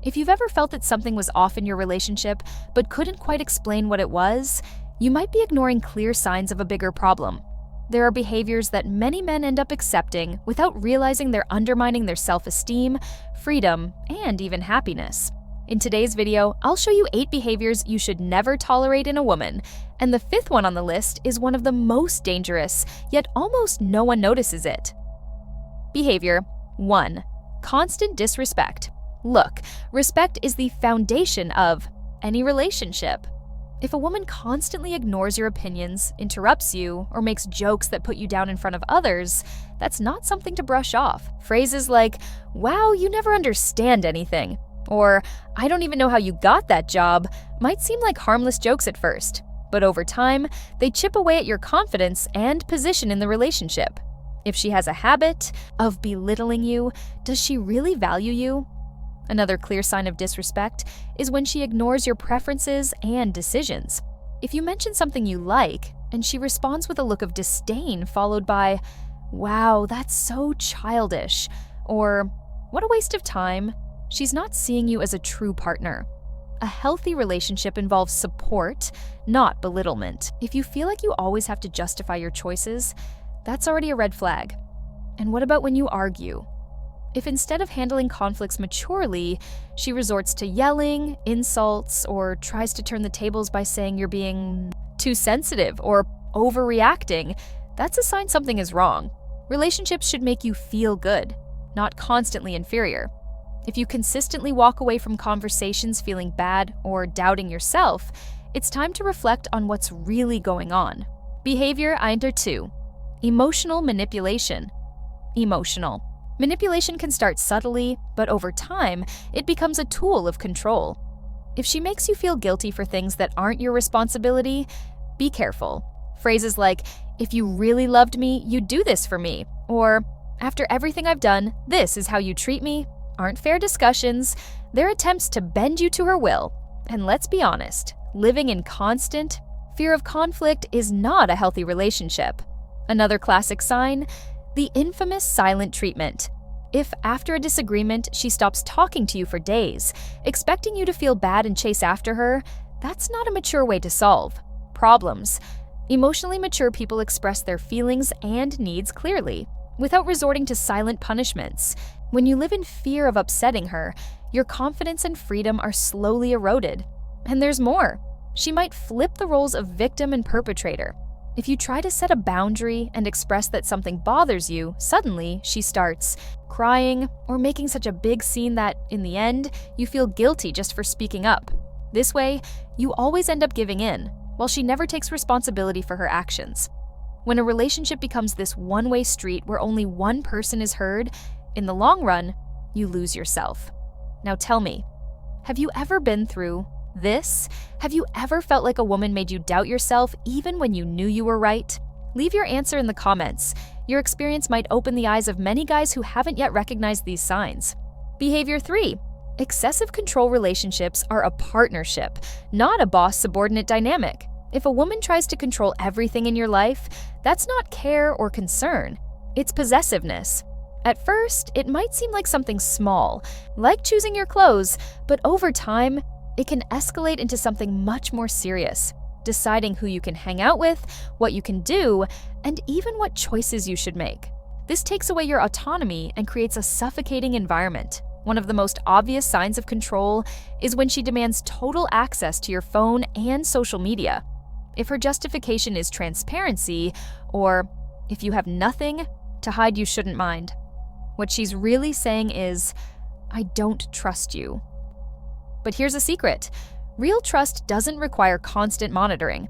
If you've ever felt that something was off in your relationship but couldn't quite explain what it was, you might be ignoring clear signs of a bigger problem. There are behaviors that many men end up accepting without realizing they're undermining their self-esteem, freedom, and even happiness. In today's video, I'll show you 8 behaviors you should never tolerate in a woman, and the 5th one on the list is one of the most dangerous, yet almost no one notices it. Behavior 1. Constant disrespect. Look, respect is the foundation of any relationship. If a woman constantly ignores your opinions, interrupts you, or makes jokes that put you down in front of others, that's not something to brush off. Phrases like, "Wow, you never understand anything," or "I don't even know how you got that job," might seem like harmless jokes at first, but over time, they chip away at your confidence and position in the relationship. If she has a habit of belittling you, does she really value you? Another clear sign of disrespect is when she ignores your preferences and decisions. If you mention something you like, and she responds with a look of disdain followed by, "Wow, that's so childish," or "What a waste of time," she's not seeing you as a true partner. A healthy relationship involves support, not belittlement. If you feel like you always have to justify your choices, that's already a red flag. And what about when you argue? If instead of handling conflicts maturely, she resorts to yelling, insults, or tries to turn the tables by saying you're being too sensitive or overreacting, that's a sign something is wrong. Relationships should make you feel good, not constantly inferior. If you consistently walk away from conversations feeling bad or doubting yourself, it's time to reflect on what's really going on. Behavior Inder 2. Emotional manipulation. Emotional. Manipulation can start subtly, but over time, it becomes a tool of control. If she makes you feel guilty for things that aren't your responsibility, be careful. Phrases like, "If you really loved me, you'd do this for me," or "After everything I've done, this is how you treat me," aren't fair discussions. They're attempts to bend you to her will. And let's be honest, living in constant fear of conflict is not a healthy relationship. Another classic sign, the infamous silent treatment. If after a disagreement, she stops talking to you for days, expecting you to feel bad and chase after her, that's not a mature way to solve problems. Emotionally mature people express their feelings and needs clearly, without resorting to silent punishments. When you live in fear of upsetting her, your confidence and freedom are slowly eroded. And there's more. She might flip the roles of victim and perpetrator. If you try to set a boundary and express that something bothers you, suddenly she starts crying or making such a big scene that, in the end, you feel guilty just for speaking up. This way, you always end up giving in, while she never takes responsibility for her actions. When a relationship becomes this one-way street where only one person is heard, in the long run, you lose yourself. Now tell me, have you ever been through this? Have you ever felt like a woman made you doubt yourself even when you knew you were right? Leave your answer in the comments. Your experience might open the eyes of many guys who haven't yet recognized these signs. Behavior 3. Excessive control relationships are a partnership, not a boss-subordinate dynamic. If a woman tries to control everything in your life, that's not care or concern. It's possessiveness. At first, it might seem like something small, like choosing your clothes, but over time, it can escalate into something much more serious, deciding who you can hang out with, what you can do, and even what choices you should make. This takes away your autonomy and creates a suffocating environment. One of the most obvious signs of control is when she demands total access to your phone and social media. If her justification is transparency, or if you have nothing to hide, you shouldn't mind. What she's really saying is, "I don't trust you." But here's a secret. Real trust doesn't require constant monitoring.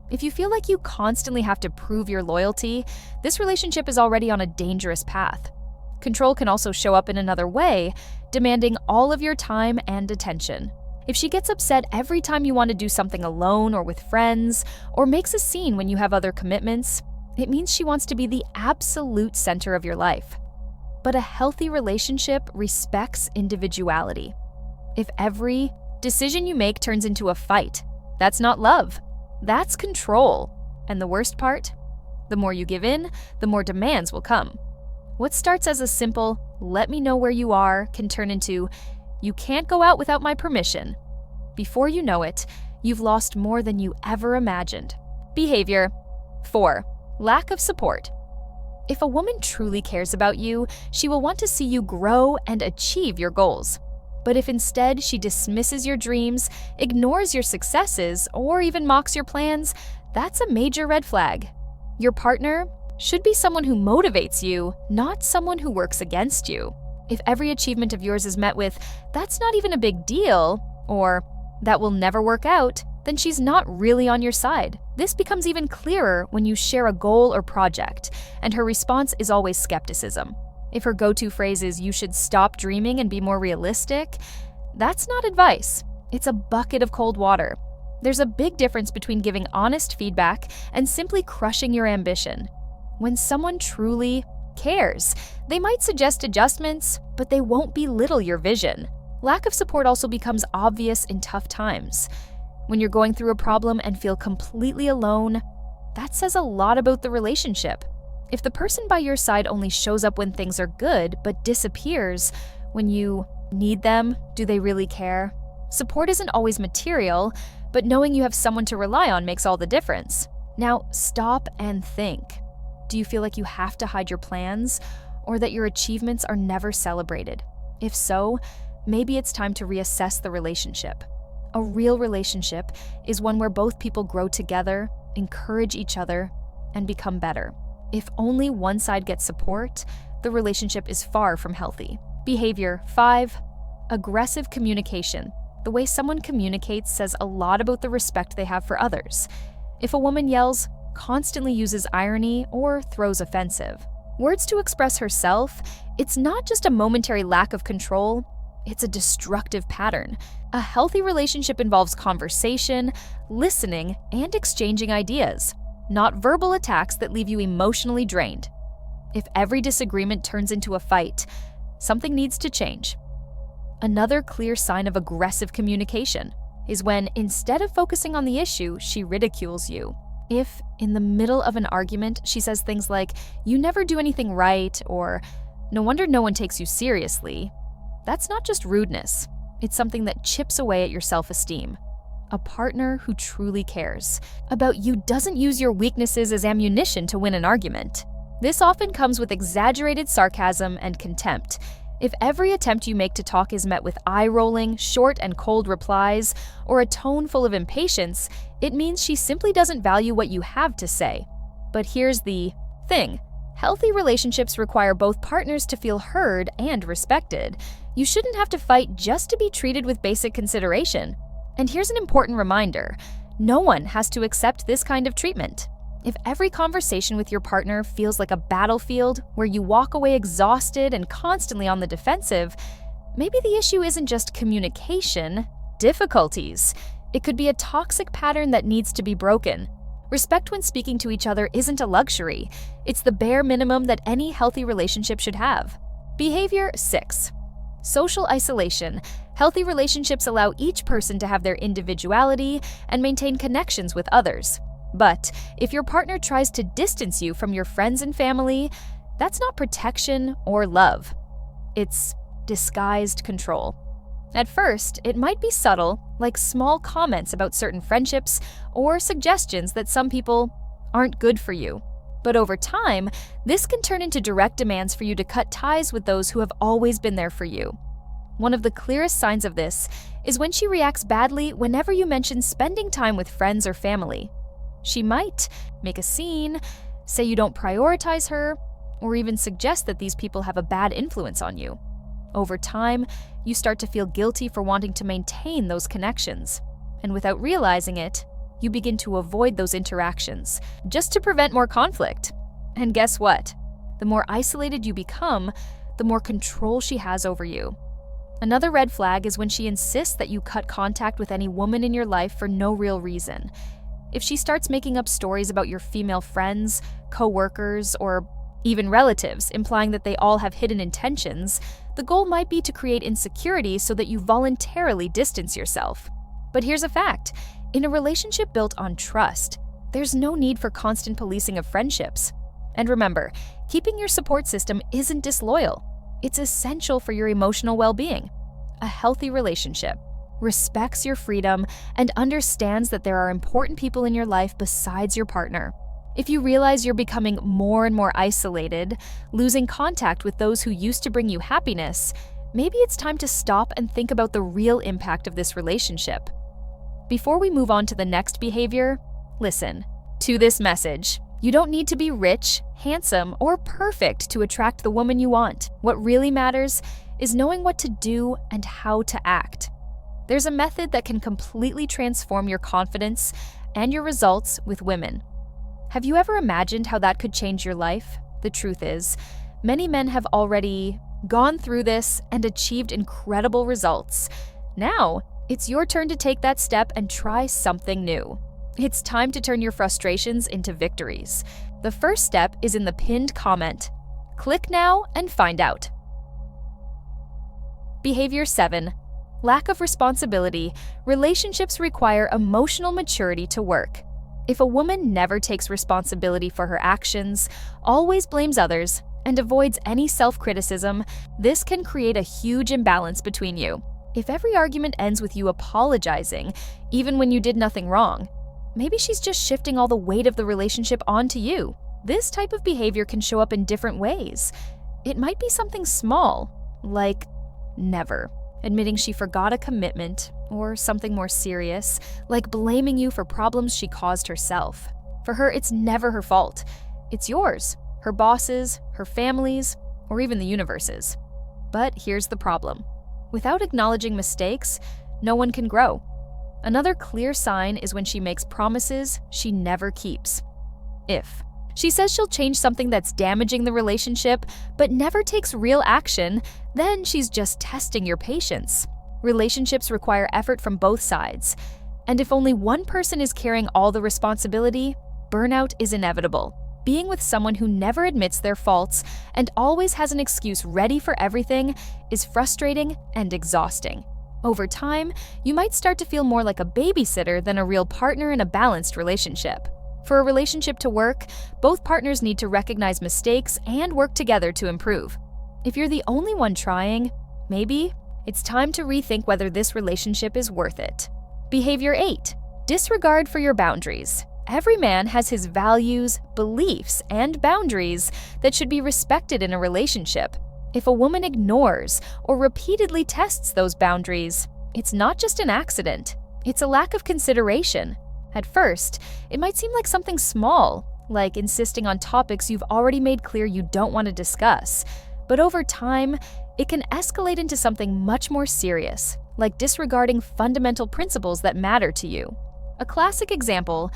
If you feel like you constantly have to prove your loyalty, this relationship is already on a dangerous path. Control can also show up in another way, demanding all of your time and attention. If she gets upset every time you want to do something alone or with friends, or makes a scene when you have other commitments, it means she wants to be the absolute center of your life. But a healthy relationship respects individuality. If every decision you make turns into a fight, that's not love. That's control. And the worst part? The more you give in, the more demands will come. What starts as a simple, "let me know where you are," can turn into, You can't go out without my permission. Before you know it, you've lost more than you ever imagined. Behavior 4. Lack of support. If a woman truly cares about you, she will want to see you grow and achieve your goals. But if instead she dismisses your dreams, ignores your successes, or even mocks your plans, that's a major red flag. Your partner should be someone who motivates you, not someone who works against you. If every achievement of yours is met with, "That's not even a big deal," or "That will never work out," then she's not really on your side. This becomes even clearer when you share a goal or project, and her response is always skepticism. If her go-to phrase is "you should stop dreaming and be more realistic," that's not advice. It's a bucket of cold water. There's a big difference between giving honest feedback and simply crushing your ambition. When someone truly cares, they might suggest adjustments, but they won't belittle your vision. Lack of support also becomes obvious in tough times. When you're going through a problem and feel completely alone, that says a lot about the relationship. If the person by your side only shows up when things are good but disappears when you need them, do they really care? Support isn't always material, but knowing you have someone to rely on makes all the difference. Now, stop and think. Do you feel like you have to hide your plans, or that your achievements are never celebrated? If so, maybe it's time to reassess the relationship. A real relationship is one where both people grow together, encourage each other, and become better. If only one side gets support, the relationship is far from healthy. Behavior 5. Aggressive communication. The way someone communicates says a lot about the respect they have for others. If a woman yells, constantly uses irony, or throws offensive words to express herself, it's not just a momentary lack of control, it's a destructive pattern. A healthy relationship involves conversation, listening, and exchanging ideas, not verbal attacks that leave you emotionally drained. If every disagreement turns into a fight, something needs to change. Another clear sign of aggressive communication is when, instead of focusing on the issue, she ridicules you. If, in the middle of an argument, she says things like, "You never do anything right," or "No wonder no one takes you seriously," that's not just rudeness. It's something that chips away at your self-esteem. A partner who truly cares about you doesn't use your weaknesses as ammunition to win an argument. This often comes with exaggerated sarcasm and contempt. If every attempt you make to talk is met with eye-rolling, short and cold replies, or a tone full of impatience, it means she simply doesn't value what you have to say. But here's the thing. Healthy relationships require both partners to feel heard and respected. You shouldn't have to fight just to be treated with basic consideration. And here's an important reminder. No one has to accept this kind of treatment. If every conversation with your partner feels like a battlefield where you walk away exhausted and constantly on the defensive, maybe the issue isn't just communication, difficulties. It could be a toxic pattern that needs to be broken. Respect when speaking to each other isn't a luxury. It's the bare minimum that any healthy relationship should have. Behavior 6. Social isolation. Healthy relationships allow each person to have their individuality and maintain connections with others. But if your partner tries to distance you from your friends and family, that's not protection or love. It's disguised control. At first, it might be subtle, like small comments about certain friendships or suggestions that some people aren't good for you. But over time, this can turn into direct demands for you to cut ties with those who have always been there for you. One of the clearest signs of this is when she reacts badly whenever you mention spending time with friends or family. She might make a scene, say you don't prioritize her, or even suggest that these people have a bad influence on you. Over time, you start to feel guilty for wanting to maintain those connections. And without realizing it, you begin to avoid those interactions just to prevent more conflict. And guess what? The more isolated you become, the more control she has over you. Another red flag is when she insists that you cut contact with any woman in your life for no real reason. If she starts making up stories about your female friends, co-workers, or even relatives, implying that they all have hidden intentions, the goal might be to create insecurity so that you voluntarily distance yourself. But here's a fact. In a relationship built on trust, there's no need for constant policing of friendships. And remember, keeping your support system isn't disloyal. It's essential for your emotional well-being. a healthy relationship respects your freedom and understands that there are important people in your life besides your partner. If you realize you're becoming more and more isolated, losing contact with those who used to bring you happiness, maybe it's time to stop and think about the real impact of this relationship. Before we move on to the next behavior, listen to this message. You don't need to be rich, handsome, or perfect to attract the woman you want. What really matters is knowing what to do and how to act. There's a method that can completely transform your confidence and your results with women. Have you ever imagined how that could change your life? The truth is, many men have already gone through this and achieved incredible results. Now, it's your turn to take that step and try something new. It's time to turn your frustrations into victories. The first step is in the pinned comment. Click now and find out. Behavior 7. Lack of responsibility. Relationships require emotional maturity to work. If a woman never takes responsibility for her actions, always blames others, and avoids any self-criticism, this can create a huge imbalance between you. If every argument ends with you apologizing, even when you did nothing wrong, maybe she's just shifting all the weight of the relationship onto you. This type of behavior can show up in different ways. It might be something small, like never admitting she forgot a commitment, or something more serious, like blaming you for problems she caused herself. For her, it's never her fault. It's yours, her boss's, her family's, or even the universe's. But here's the problem. Without acknowledging mistakes, no one can grow. Another clear sign is when she makes promises she never keeps. If she says she'll change something that's damaging the relationship, but never takes real action, then she's just testing your patience. Relationships require effort from both sides, and if only one person is carrying all the responsibility, burnout is inevitable. Being with someone who never admits their faults and always has an excuse ready for everything is frustrating and exhausting. Over time, you might start to feel more like a babysitter than a real partner in a balanced relationship. For a relationship to work, both partners need to recognize mistakes and work together to improve. If you're the only one trying, maybe it's time to rethink whether this relationship is worth it. Behavior 8. Disregard for your boundaries. Every man has his values, beliefs, and boundaries that should be respected in a relationship. If a woman ignores or repeatedly tests those boundaries, it's not just an accident, it's a lack of consideration. At first, it might seem like something small, like insisting on topics you've already made clear you don't want to discuss. But over time, it can escalate into something much more serious, like disregarding fundamental principles that matter to you. A classic example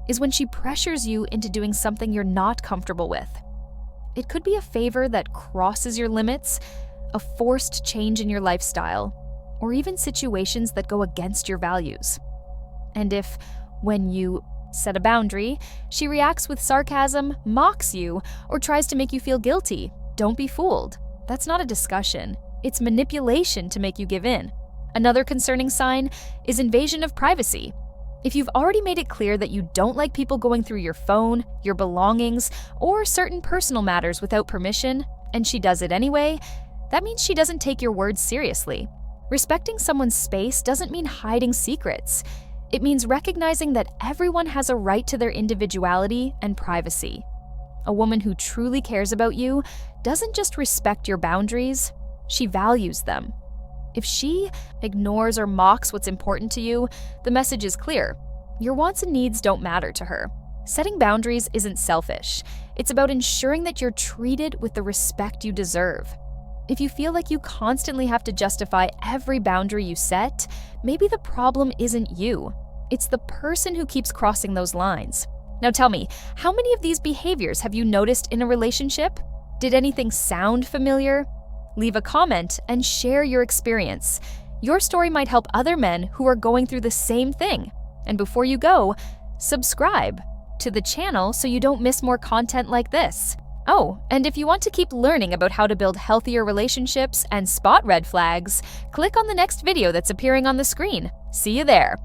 is when she pressures you into doing something you're not comfortable with. It could be a favor that crosses your limits, a forced change in your lifestyle, or even situations that go against your values. And if, when you set a boundary, she reacts with sarcasm, mocks you, or tries to make you feel guilty, don't be fooled. That's not a discussion. It's manipulation to make you give in. Another concerning sign is invasion of privacy. If you've already made it clear that you don't like people going through your phone, your belongings, or certain personal matters without permission, and she does it anyway, that means she doesn't take your words seriously. Respecting someone's space doesn't mean hiding secrets. It means recognizing that everyone has a right to their individuality and privacy. A woman who truly cares about you doesn't just respect your boundaries, she values them. If she ignores or mocks what's important to you, the message is clear. Your wants and needs don't matter to her. Setting boundaries isn't selfish. It's about ensuring that you're treated with the respect you deserve. If you feel like you constantly have to justify every boundary you set, maybe the problem isn't you. It's the person who keeps crossing those lines. Now tell me, how many of these behaviors have you noticed in a relationship? Did anything sound familiar? Leave a comment and share your experience. Your story might help other men who are going through the same thing. And before you go, subscribe to the channel so you don't miss more content like this. Oh, and if you want to keep learning about how to build healthier relationships and spot red flags, click on the next video that's appearing on the screen. See you there.